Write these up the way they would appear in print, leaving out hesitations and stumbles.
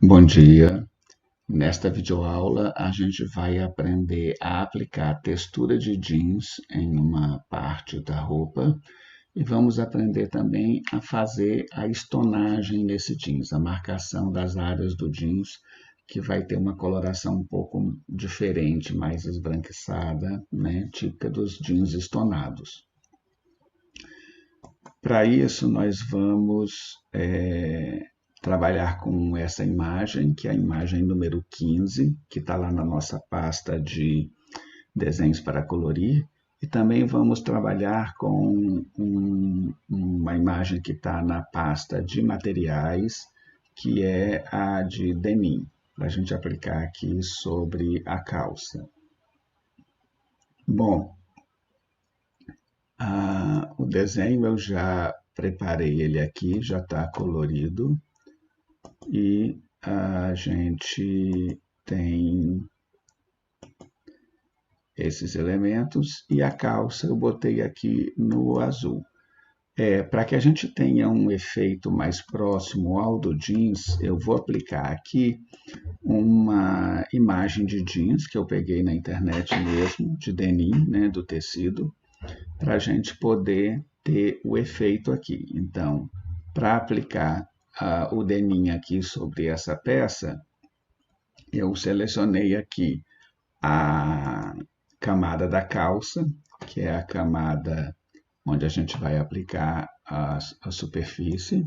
Bom dia. Nesta videoaula, a gente vai aprender a aplicar a textura de jeans em uma parte da roupa e vamos aprender também a fazer a estonagem nesse jeans, a marcação das áreas do jeans, que vai ter uma coloração um pouco diferente, mais esbranquiçada, né, típica dos jeans estonados. Para isso, nós vamos trabalhar com essa imagem, que é a imagem número 15, que está lá na nossa pasta de desenhos para colorir, e também vamos trabalhar com uma imagem que está na pasta de materiais, que é a de denim, para a gente aplicar aqui sobre a calça. Bom, o desenho eu já preparei ele aqui, já está colorido. E a gente tem esses elementos e a calça eu botei aqui no azul. Para que a gente tenha um efeito mais próximo ao do jeans, eu vou aplicar aqui uma imagem de jeans que eu peguei na internet mesmo, de denim, né, do tecido, para a gente poder ter o efeito aqui. Então, para aplicar o denim aqui sobre essa peça, eu selecionei aqui a camada da calça, que é a camada onde a gente vai aplicar a superfície.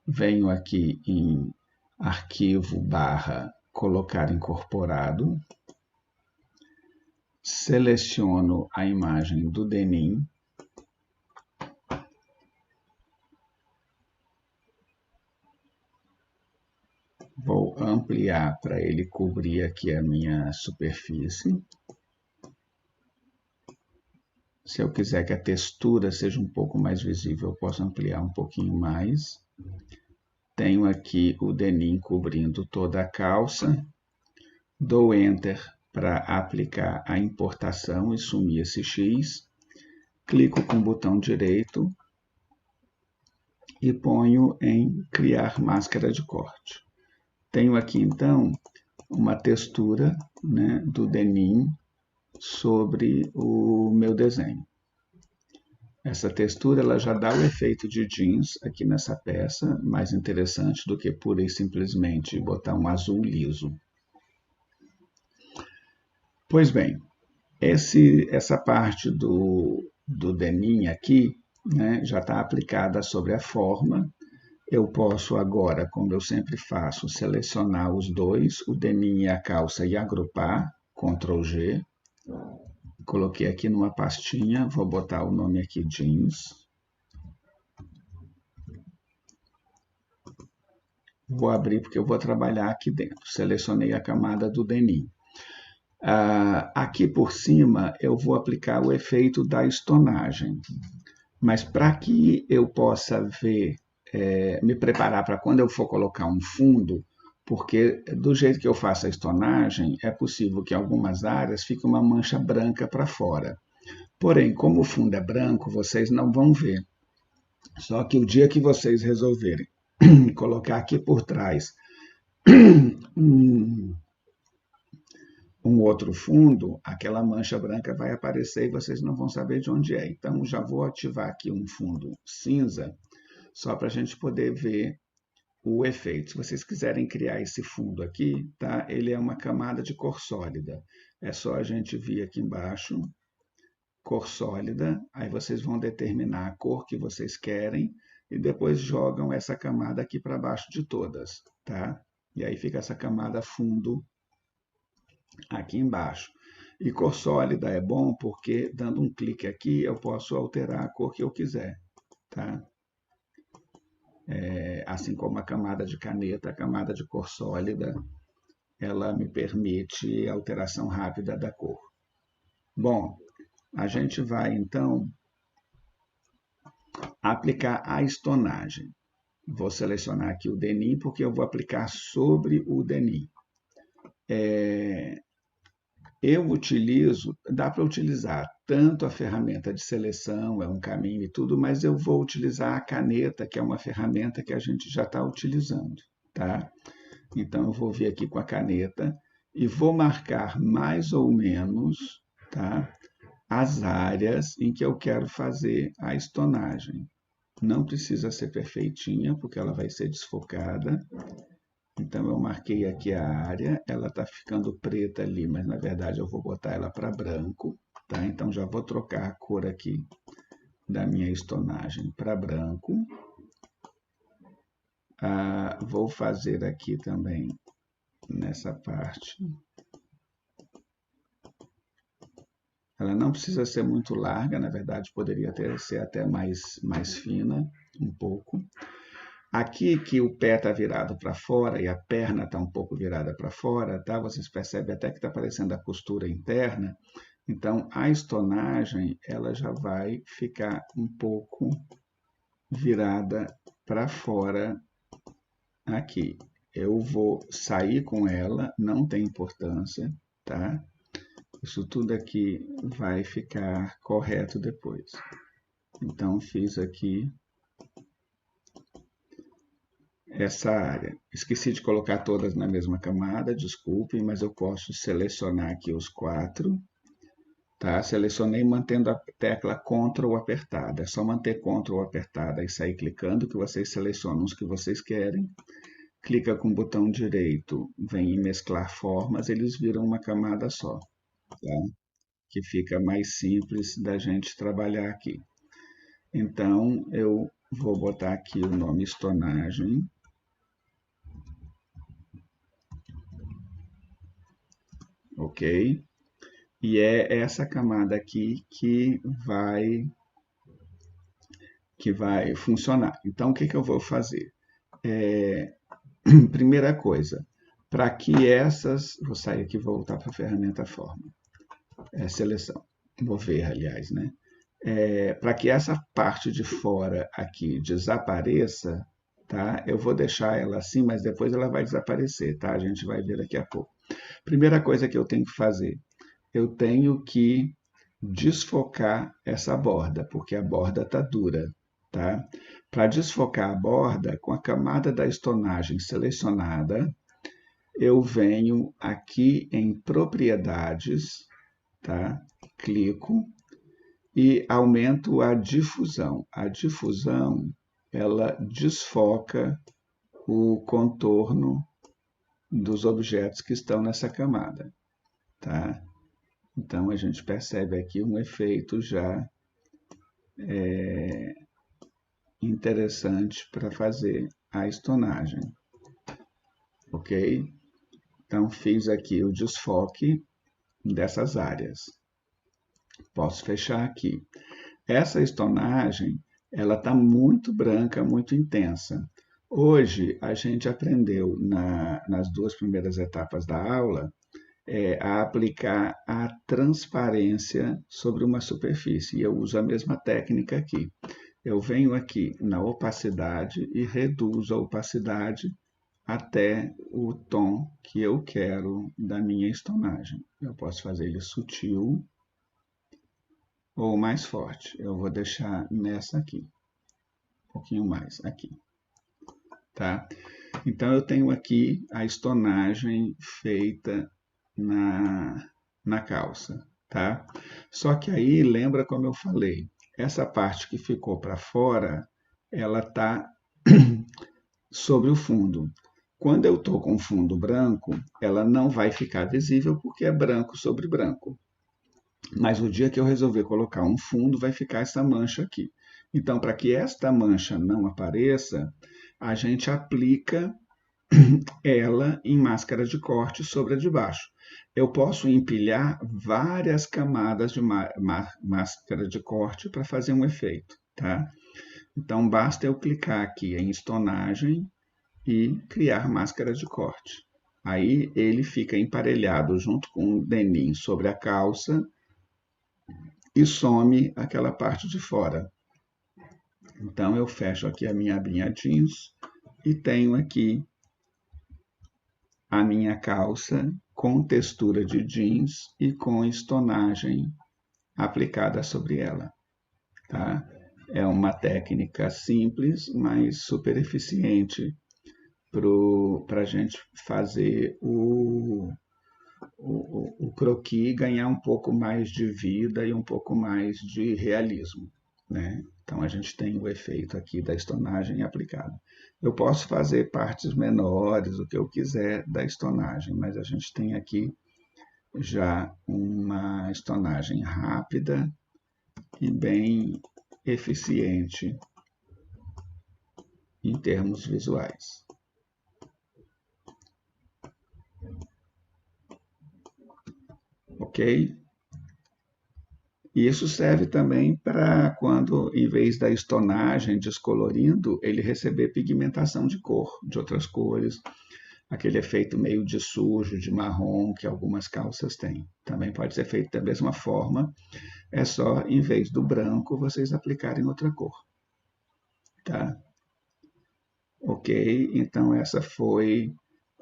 Venho aqui em arquivo / colocar incorporado, seleciono a imagem do denim, vou ampliar para ele cobrir aqui a minha superfície. Se eu quiser que a textura seja um pouco mais visível, eu posso ampliar um pouquinho mais. Tenho aqui o denim cobrindo toda a calça. Dou Enter para aplicar a importação e sumir esse X. Clico com o botão direito e ponho em Criar Máscara de Corte. Tenho aqui, então, uma textura, né, do denim sobre o meu desenho. Essa textura ela já dá o efeito de jeans aqui nessa peça, mais interessante do que pura e simplesmente botar um azul liso. Pois bem, essa parte do denim aqui, né, já está aplicada sobre a forma. Eu posso agora, como eu sempre faço, selecionar os dois, o denim e a calça, e agrupar, Ctrl G. Coloquei aqui numa pastinha, vou botar o nome aqui, jeans. Vou abrir porque eu vou trabalhar aqui dentro. Selecionei a camada do denim. Aqui por cima eu vou aplicar o efeito da estonagem. Mas para que eu possa ver, me preparar para quando eu for colocar um fundo, porque do jeito que eu faço a estonagem, é possível que em algumas áreas fique uma mancha branca para fora. Porém, como o fundo é branco, vocês não vão ver. Só que o dia que vocês resolverem colocar aqui por trás um outro fundo, aquela mancha branca vai aparecer e vocês não vão saber de onde é. Então, já vou ativar aqui um fundo cinza, só para a gente poder ver o efeito. Se vocês quiserem criar esse fundo aqui, tá? Ele é uma camada de cor sólida. É só a gente vir aqui embaixo, cor sólida, aí vocês vão determinar a cor que vocês querem e depois jogam essa camada aqui para baixo de todas, tá? E aí fica essa camada fundo aqui embaixo. E cor sólida é bom porque, dando um clique aqui, eu posso alterar a cor que eu quiser, tá? Assim como a camada de caneta, a camada de cor sólida, ela me permite alteração rápida da cor. Bom, a gente vai, então, aplicar a estonagem. Vou selecionar aqui o denim, porque eu vou aplicar sobre o denim. Dá para utilizar tanto a ferramenta de seleção, é um caminho e tudo, mas eu vou utilizar a caneta, que é uma ferramenta que a gente já está utilizando, tá? Então, eu vou vir aqui com a caneta e vou marcar mais ou menos, tá, as áreas em que eu quero fazer a estonagem. Não precisa ser perfeitinha, porque ela vai ser desfocada. Então, eu marquei aqui a área, ela está ficando preta ali, mas na verdade eu vou botar ela para branco, tá? Então, já vou trocar a cor aqui da minha estonagem para branco. Vou fazer aqui também, nessa parte. Ela não precisa ser muito larga, na verdade poderia ser até mais fina, um pouco. Aqui que o pé está virado para fora e a perna está um pouco virada para fora, tá? Vocês percebem até que está aparecendo a costura interna. Então, a estonagem ela já vai ficar um pouco virada para fora aqui. Eu vou sair com ela, não tem importância, tá? Isso tudo aqui vai ficar correto depois. Então, fiz aqui essa área. Esqueci de colocar todas na mesma camada, desculpem, mas eu posso selecionar aqui os 4. Tá? Selecionei mantendo a tecla Ctrl apertada. É só manter Ctrl apertada e sair clicando que vocês selecionam os que vocês querem. Clica com o botão direito, vem em mesclar formas, eles viram uma camada só. Tá? Que fica mais simples da gente trabalhar aqui. Então, eu vou botar aqui o nome estonagem. Ok? E é essa camada aqui que vai funcionar. Então, o que eu vou fazer? Primeira coisa, para que essas... Vou sair aqui e voltar para a ferramenta forma. Seleção. Vou ver, aliás, né? Para que essa parte de fora aqui desapareça, tá? Eu vou deixar ela assim, mas depois ela vai desaparecer, tá? A gente vai ver daqui a pouco. Primeira coisa que eu tenho que fazer, eu tenho que desfocar essa borda, porque a borda está dura, tá? Para desfocar a borda, com a camada da estonagem selecionada, eu venho aqui em propriedades, tá? Clico e aumento a difusão. A difusão, ela desfoca o contorno dos objetos que estão nessa camada, tá? Então, a gente percebe aqui um efeito já interessante para fazer a estonagem, ok? Então, fiz aqui o desfoque dessas áreas. Posso fechar aqui. Essa estonagem, ela está muito branca, muito intensa. Hoje, a gente aprendeu nas 2 primeiras etapas da aula a aplicar a transparência sobre uma superfície. E eu uso a mesma técnica aqui. Eu venho aqui na opacidade e reduzo a opacidade até o tom que eu quero da minha estonagem. Eu posso fazer ele sutil ou mais forte. Eu vou deixar nessa aqui, um pouquinho mais aqui, tá? Então, eu tenho aqui a estonagem feita na calça, tá? Só que aí, lembra como eu falei, essa parte que ficou para fora, ela está sobre o fundo. Quando eu estou com fundo branco, ela não vai ficar visível porque é branco sobre branco. Mas o dia que eu resolver colocar um fundo, vai ficar essa mancha aqui. Então, para que esta mancha não apareça, a gente aplica ela em máscara de corte sobre a de baixo. Eu posso empilhar várias camadas de máscara de corte para fazer um efeito, tá? Então, basta eu clicar aqui em estonagem e criar máscara de corte. Aí ele fica emparelhado junto com o denim sobre a calça e some aquela parte de fora. Então, eu fecho aqui a minha abinha jeans e tenho aqui a minha calça com textura de jeans e com estonagem aplicada sobre ela, tá? É uma técnica simples, mas super eficiente para a gente fazer o croquis ganhar um pouco mais de vida e um pouco mais de realismo, né? Então a gente tem o efeito aqui da estonagem aplicada. Eu posso fazer partes menores, o que eu quiser da estonagem, mas a gente tem aqui já uma estonagem rápida e bem eficiente em termos visuais. Ok? E isso serve também para quando, em vez da estonagem descolorindo, ele receber pigmentação de cor, de outras cores, aquele efeito meio de sujo, de marrom, que algumas calças têm. Também pode ser feito da mesma forma, é só, em vez do branco, vocês aplicarem outra cor. Tá? Ok? Então, essa foi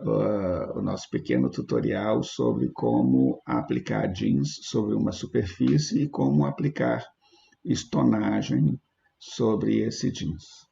o nosso pequeno tutorial sobre como aplicar jeans sobre uma superfície e como aplicar estonagem sobre esse jeans.